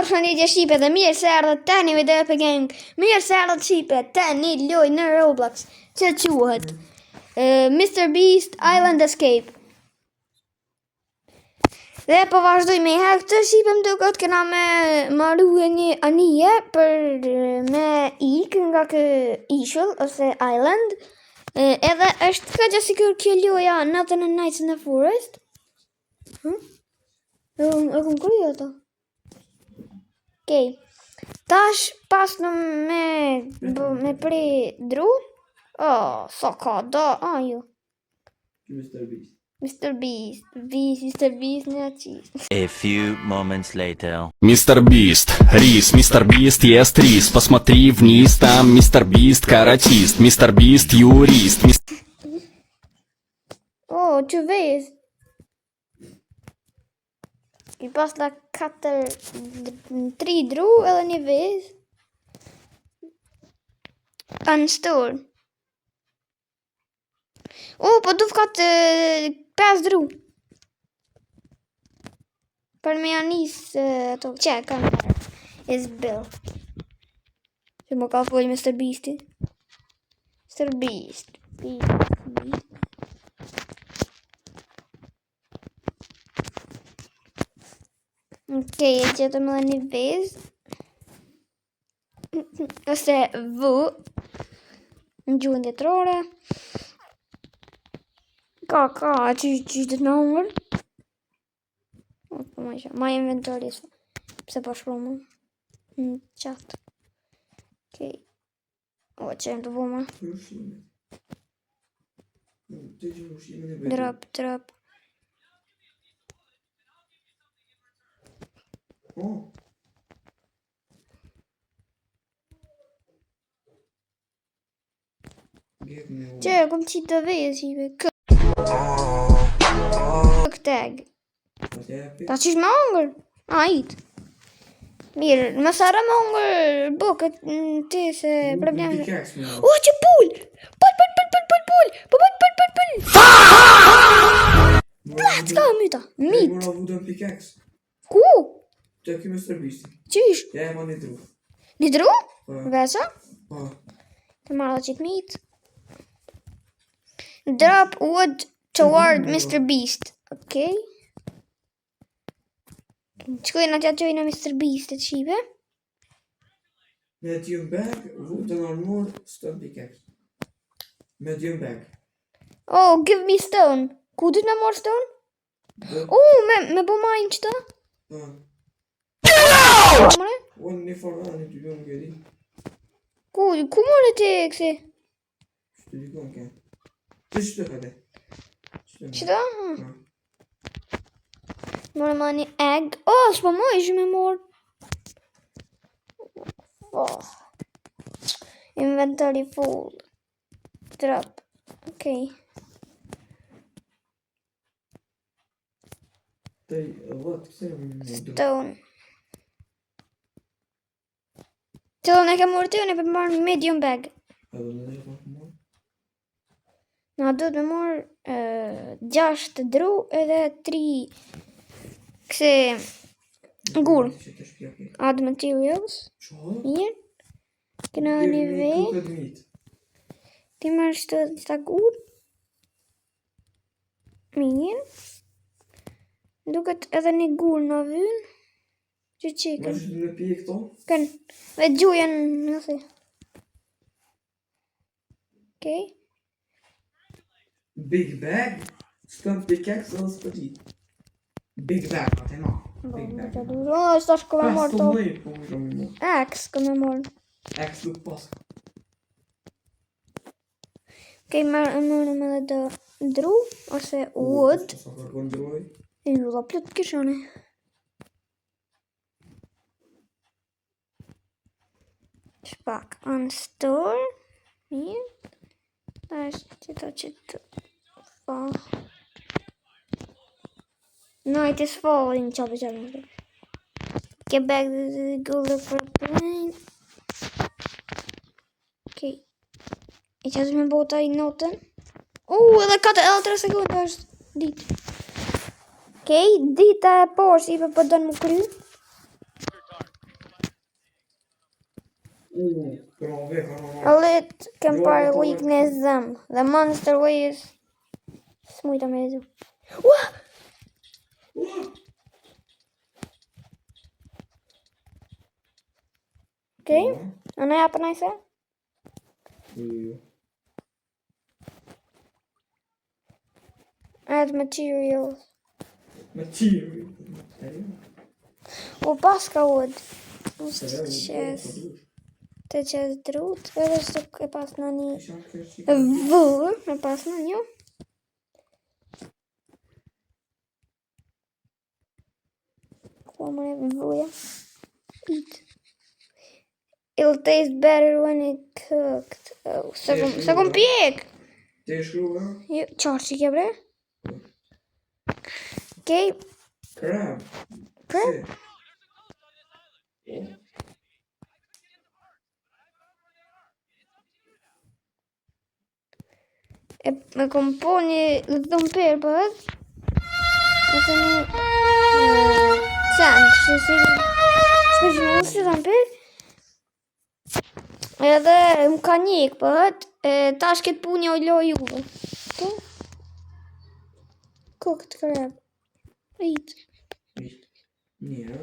dashur një gjë shqipe dhe mirë se erdhët te një video për gang. Mirë se erdhët shqipe te një loj në Roblox që quhet Mr. Beast Island Escape. Dhe po vazhdoj me herë këtë shqipe më duket kena me marru një anije për me ik nga kë ishull ose island. Edhe është ka gjë sikur kjo loja Nothing and Nights in the Forest. E kom kërë ato. Okej. Tash pas në me pri dru. Oh, sa ka da, jo. Mr. Beast. Mr. Beast në qist. A few moments later. Мистер Бист, рис, Мистер Бист ест рис. Посмотри вниз, там Мистер Бист каратист, Мистер Бист юрист. Oh, që vez. I pas la 3 dru edhe një vez. Kanë stor. Po du fkat 5 dru. Për me janis ato. Që kanë is bill. Që më ka folj Mr. Beasti. Mr. Beast. Okej, e gjetëm edhe një vez. Ose V në gjuhën letrore. Ka, që të në hungër. Ma inventory pse po shkrumë në chat. Okej. Që e më të vëmë. Drop. Që kom qitë të vezi tag. Ta qish me hongër? It. Mirë, më sara me hongër bukët ti se problem. Që pull! Pull! Let's go, myta. Mit. Ku? Që kjo Mr. Beast. Qish? Ja e ma një dru. Një dru? Vesa? Po. Të marrë dhe qitë mit. Drop wood toward Mr. Beast. Okej. Qkojnë atja gjojnë Mr. Beast e të shive. Medium bag, wooden armor, stone pickaxe. Medium bag. Oh, give me stone. Ku dit me more stone? Me bo mine qëta? Unë një forma një të bjom këri. Ku more ti kësi? Shtë dikon ke. Qështë të këte? Qëta? More ma një egg. S'po ma ishë me more. Inventory full. Drop. Okej. Stone. Qëllën e ke morë të unë e për marë medium bag. Na do të morë 6 dru edhe 3 këse gur. Add materials. Mirë. Këna një vej. Ti marrë shtë gur. Mirë. Duket edhe një gur në vynë. Që qikën. Ma shtë në pije këto? Kënë. Dhe gjujen nëse. Okej. Big bag, stone pickaxe edhe spëtit. Big bag, atë no. Big bag. Së është këmë morë to. Pastë po më shumë më. Axe këmë morë. Axe nuk pasë. Okej, mërëm edhe do dru, ose wood. Sa kërkon druaj. E ju dha plët kishone. Shpak, unstore. Mirë. Ta është qëto. No, it is falling. Qabe. Get back, go look for a plane. Okay. E qasë me bota i notën. Edhe 3 sekundë është ditë. Okej, dita e poshtë i për dënë më kry. Bra, veka, A lit can part weakness them. The monster way is muito mesmo. Okay, ano hapa na isa? Add materials. Material. O paska wood. Chest. Te chest drut. Edhe stuk e pas në një vur. E pas në një. Ku më e vuja? Eat. It'll taste better when it cooked. Oh, se kom pjek. Te shkruar? Qarë që ke bre? Okay. Crab. Crab? E kom po një dhumper bëhet. Ose një sand, shpërgjimon si dhumper. Edhe më ka njek bëhet. Tash këtë punja u lo juve. Okay? Cooked crab. Eat.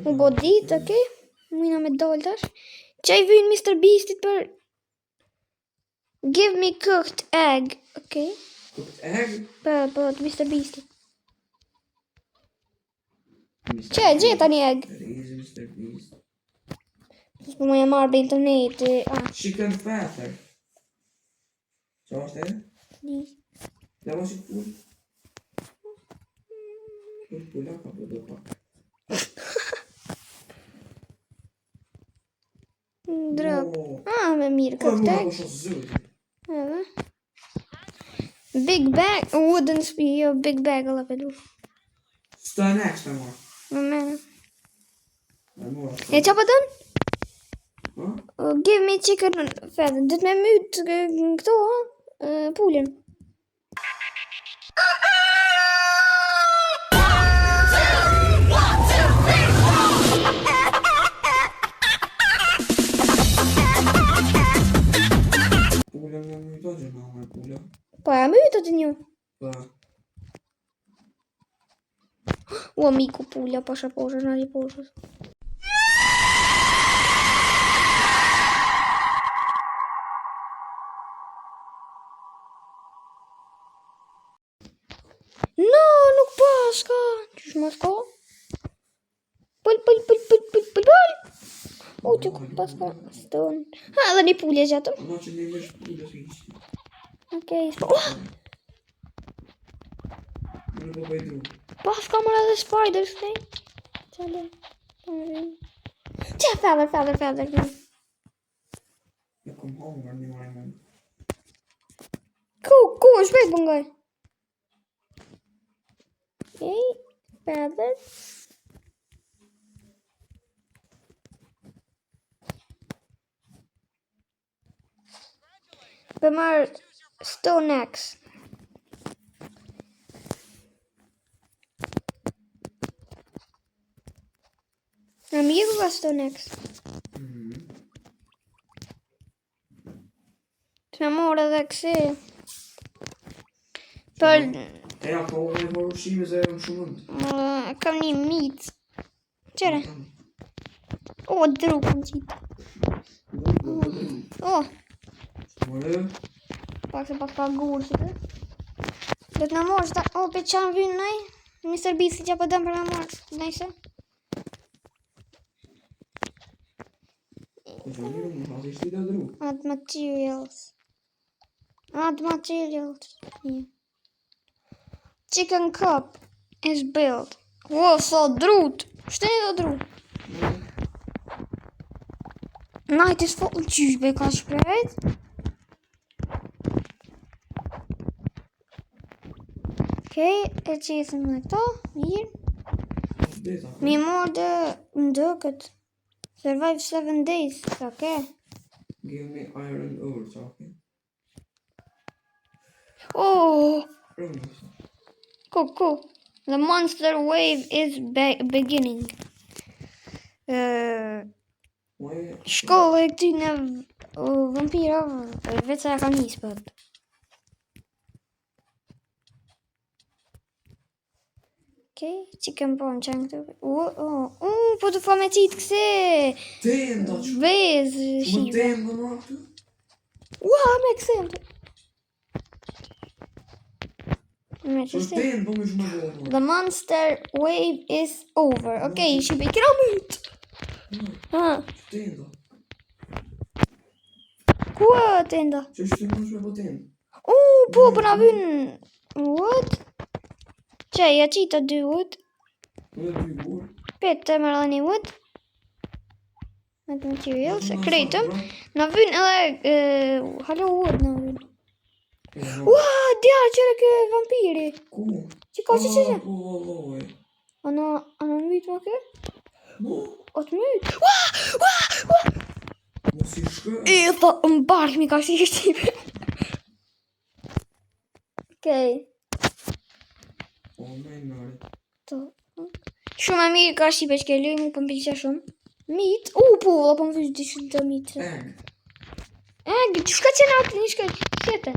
U bo dit, okay? Mina me doll tash. Qaj vynë Mr. Beastit për... Give me cooked egg. Okay? Cooked egg? Për Mr. Beastit. Qaj, gjeta një egg. Mr. Beast. Po më e marrë për internet. Chicken feather. Qa është e? Një. Dhe ma që pull? Pulla ka për do pak. Drop. Me mirë cooked egg. Edhe. Big bag. Wooden spear. Jo, big bag alla për du. Stone eggs me marrë. Me mene. Me marrë. E qa për dënë? Ha? Give me chicken feather. Dytë me mytë këto, pullin. Pulla me myto që nga me pulla. Po e mytë të një. Pa. U amiku pulla, pasha poshës, nari poshës. No, nuk paska. Qysh më s'ka? Pull. O, që ku paska. Stone. Ha, edhe një pullje gjatëm. Ma që një mësh pulla së ishtë. Okej, Në po bëjdu. paska më edhe spiders, ne? Qale. Qa feather. Në kom hunger një marrë më. Ku, shpejt bëngaj. Okay, feather. Për marrë stone axe. Në mirë ka stone axe. Të në morë edhe kësi. Për... E ja, po me më ushime se e më shumënd. kam një mitë. Qere? O, dru kam qitë. O, Mëre? pak se pas ka gurë që të. Do të në morë që ta... O, pe qanë vynë nëj. Mr. Beast që për dëmë për në morë. Nëjse. Po që një më pas ishti të dru. Add materials. Yeah. Chicken cup is built. Wow, so drut. Shteni dhe drut. Night is full. Qysh be ka shprejt? Okej, e qesim me këto. Mirë. Mi morë dhe ndëkët. Survive 7 days. Okej. Give me iron ore, okay? Oh, Rëmë. cool. The monster wave is beginning. Shkolla e këty në vampira vetë sa e kam njës për. Okej, që kem po në qenë këtë. Po të fa me qitë këse. Tenda, Vez, Më shiva. tenda më aty? Me këse. Me Që qështë. tenda, po më shumë më The monster wave is over. Okej, shiva i kira myt. Tenda. Kua tenda? Që është të më shumë po tenda? Po na vyn. What? Që ja qita 2 wood. Në dy burë. Pete më rëdhe një wood. Med materials, kretëm. Na vyn edhe halo wood na vyn. Dja, qëre kë vampiri. Ku? Që ka që. Po, valloj. Ana myt më kë? Mo, O të myt. mos i shkë. Tha, më bark mi ka si shqipe. Okej. Po, me i mërë. Shumë e mirë ka shqipe që ke lujë mu për më pëlqe shumë. Mit? Po, po më vysh dishë të mit. Egg, që shka qenë atë një shka qete?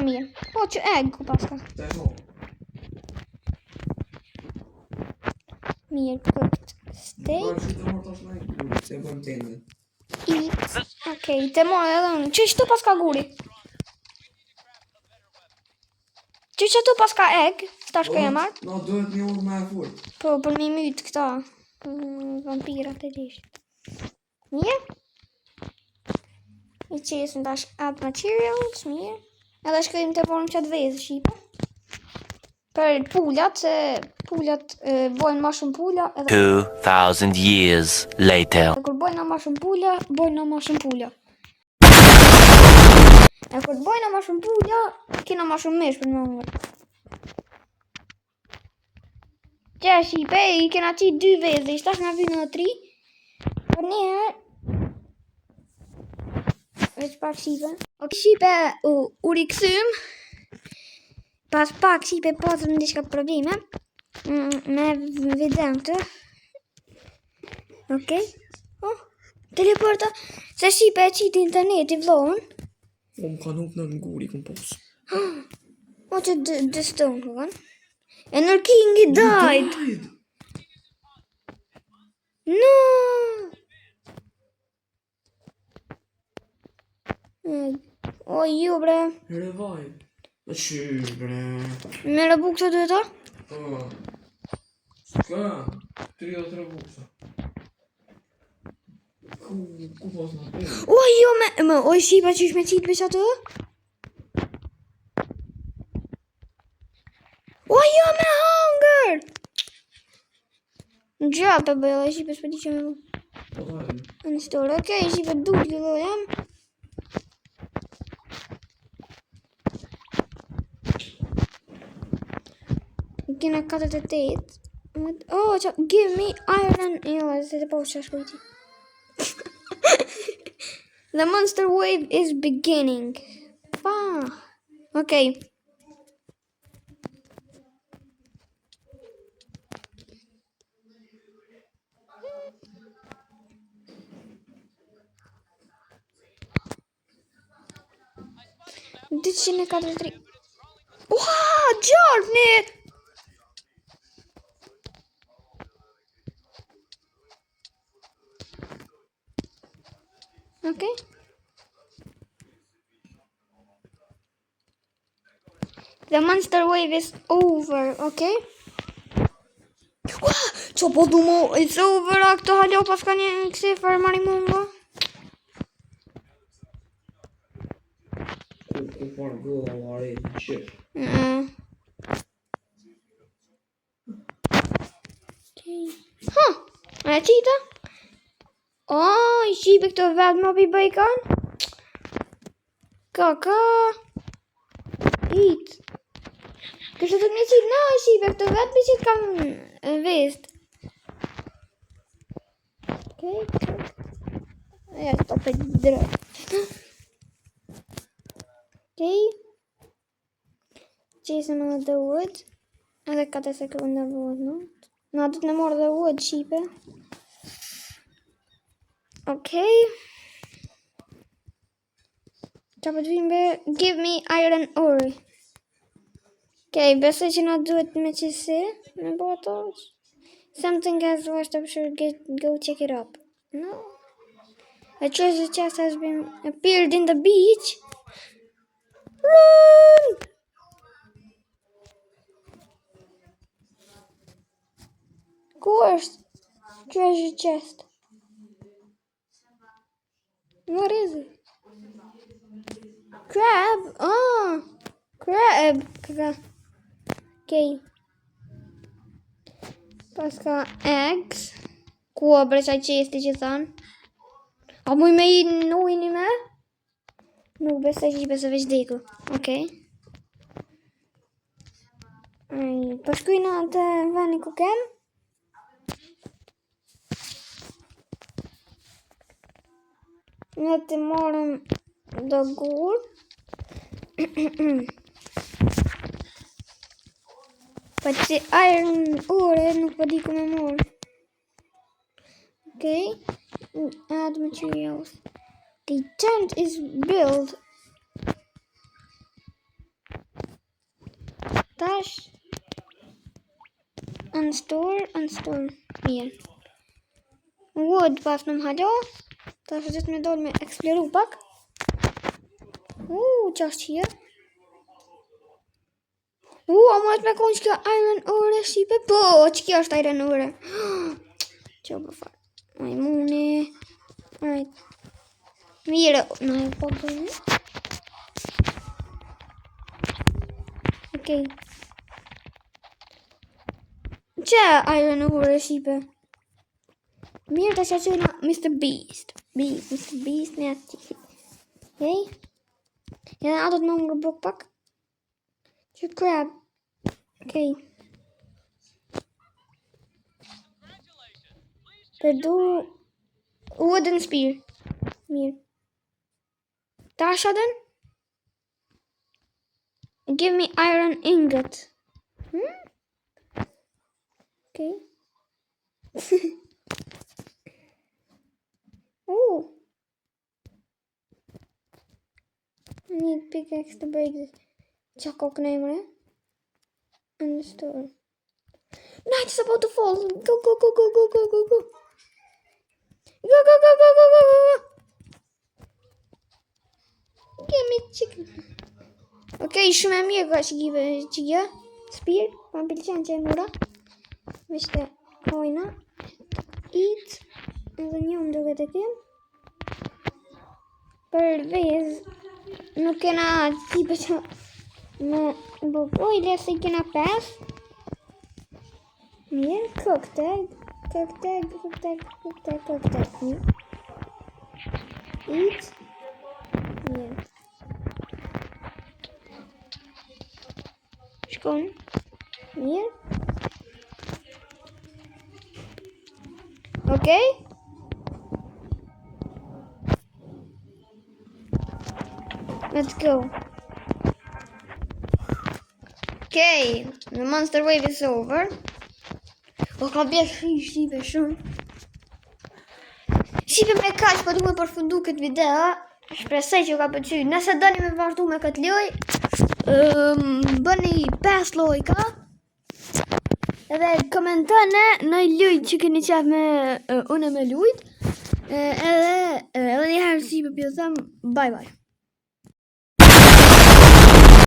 Mirë. Po që egg ku paska. Te ho. Mirë, cooked steak. Po, që të mërë tash në i burë, se bëm tenda. Eat. Okej, te mojë edhe unë. Që shtu paska guri? Që që tu paska egg? Stash ka e marrë? No, duhet një urë me e furt. Po, për mi mytë këta. Vampirat e disht. Mirë. I qesim tash add materials, mirë. Edhe shkojmë të porëm qatë vezë, shipe. Për pullat, se pullat bojnë ma shumë pulla. 2,000 years later. E kur bojnë ma shumë pulla, bojnë ma shumë pulla. E kur bojnë ma shumë pulla, kena ma shumë mesh për më ngërë. Që shipe, i kena qitë 2 vezë, i shtash nga vynë në 3. Për njëherë, veç pak shipe. Ok, shipe u rikësym. Pas pak shipe pasëm në dishka probleme. Me videon këtë. Ok. Teleporta. Se shipe e qitë interneti vlohën. Po, më ka nuk në nguri, këm posë. Që the stone këvan. And our king he died. No. Ju bre. Revive. Në qyrë, bre. Me rëbu këtë duhet ta? Po. S'ka. 3 buksa. Ku posë në po? Shipa që ishme qitë besh atë? Me hunger! Në gjatë bëjë, shipa s'pa di që me mu. Po, dajme. Në store, okej, shipa duke të dojëm. Kena 48. Give me iron. Jo, se të po që shkujti. The monster wave is beginning. Okay. Dit je ne 43. Jordan! Okay. The monster wave is over, okay? Që po du mo, it's over, a këto halo pas ka një kësi farmari mungo. Ku parë gëllë, alare, në qërë. E qita? I shipe këto vetë më pi bëjkan? Kaka. It. Kështë të një qitë, i shipe këto vetë pi qitë kam vest. Okej. Ja, sto për drejt. Okej. Qesëm edhe the wood. Edhe 4 sekunda wood, no? Na du të në morë dhe wood, shipe. Okej. Qa po të vim be? Give me iron ore. Okej, besoj që na duhet me qësi. Me bo ato. Something has washed up, sure, go check it up. No. A treasure chest has been appeared in the beach. Run! Ku është treasure chest? What is it? Crab? Oh! Crab! Okay. Pas ka eggs. Kobra qaj qesti që thanë. A muj me i në ujnë me? Nuk besoj që i besoj veç deku. Okej. Po shkujna të veni ku kem. Ne të morëm do gur. Pa që iron ore nuk po di ku me morë. Okay. Add materials. The tent is built. Tash. Unstore. Mirë. Wood pas në më halo. Tash është me dojnë me eksploru pak. Qa është qia? A më me konë që ka iron ore shipe? Po, që kjo është iron ore? Që po farë. Majmuni. Alright. Mire. Në po përni. Okej. Që iron ore shipe? Mirë të shaqojna Mr. Beast. Mr. Beast me atë qikë. Okej. Edhe ato të më ngërë blok pak. Që crab. Okej. Përdu wooden spear. Mirë. Tash adën? Give me iron ingot. Okej. I need pickaxe to break this. Chuckle knijmeren. And the store. Night is about to fall. Go. Go. Give me chicken. Okay, shumë e mirë ka që give që gjë. Spear. Ma pëlqen që e mura. Vishte hojna. Eat. Edhe një më duke të kem. Për vez. Nuk kena tipe që me bukoj, lese i kena 5. Mirë, cooked egg. Mirë. Eat. Mirë. Shkon. Mirë. Okej. Let's go. Okay, the monster wave is over. Ka bjerë shipe shumë. Shipe me kaq, po du me përfundu këtë video. Shpresoj që ka pëlqyer. Nëse doni me vazhdu me këtë lojë, bëni 5 lojka. Edhe komentoni në lojë që keni qef me unë me lujt. Edhe një herë si për pjotëm, bye bye.